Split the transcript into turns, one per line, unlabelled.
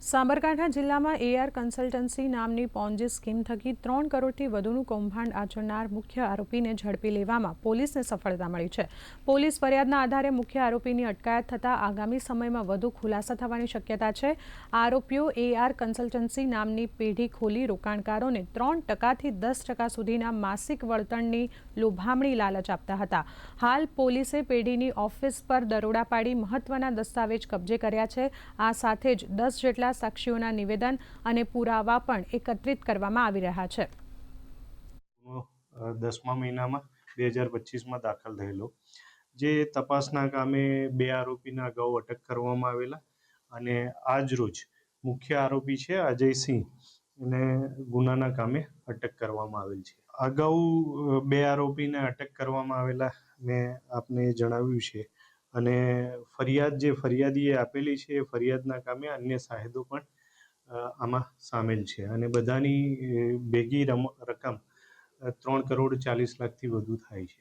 સાબરકાંઠા જિલ્લામાં AR consultancy નામની Ponzi scheme થકી 3 કરોડથી વધુનું કૌભાંડ આચરનાર મુખ્ય આરોપીને ઝડપી લેવામાં પોલીસને સફળતા મળી છે। પોલીસ ફરિયાદના આધારે મુખ્ય આરોપીની અટકાયત થતાં આગામી સમયમાં વધુ ખુલાસા થવાની શક્યતા છે। આરોપીઓ એઆર કન્સલ્ટન્સી નામની પેઢી ખોલી રોકાણકારોને 3% થી 10% સુધીના માસિક વળતરની લોભામણી લાલચ આપતા હતા। હાલ પોલીસે પેઢીની ઓફિસ પર દરોડા પાડી મહત્વના દસ્તાવેજ કબજે કર્યા છે। આ સાથે જ 10 જેટલા સાક્ષીઓના નિવેદન અને પુરાવા પણ એકત્રિત કરવામાં આવી રહ્યા છે।
10મા મહિનામાં 2025માં દાખલ થયેલો જે તપાસના કામે 2 આરોપીના અગાઉ અટક કરવામાં આવેલા અને આજ રોજ મુખ્ય આરોપી છે અજયસિંહ એને ગુનાના કામે અટક કરવામાં આવેલ છે। અગાઉ 2 આરોપીને અટક કરવામાં આવેલા મેં આપને જણાવ્યું છે અને ફરિયાદીએ આપેલી છે એ ફરિયાદના કામે અન્ય સાહેદો પણ આમાં સામેલ છે અને બધાની ભેગી રકમ 3 કરોડ 40 લાખથી વધુ થાય છે।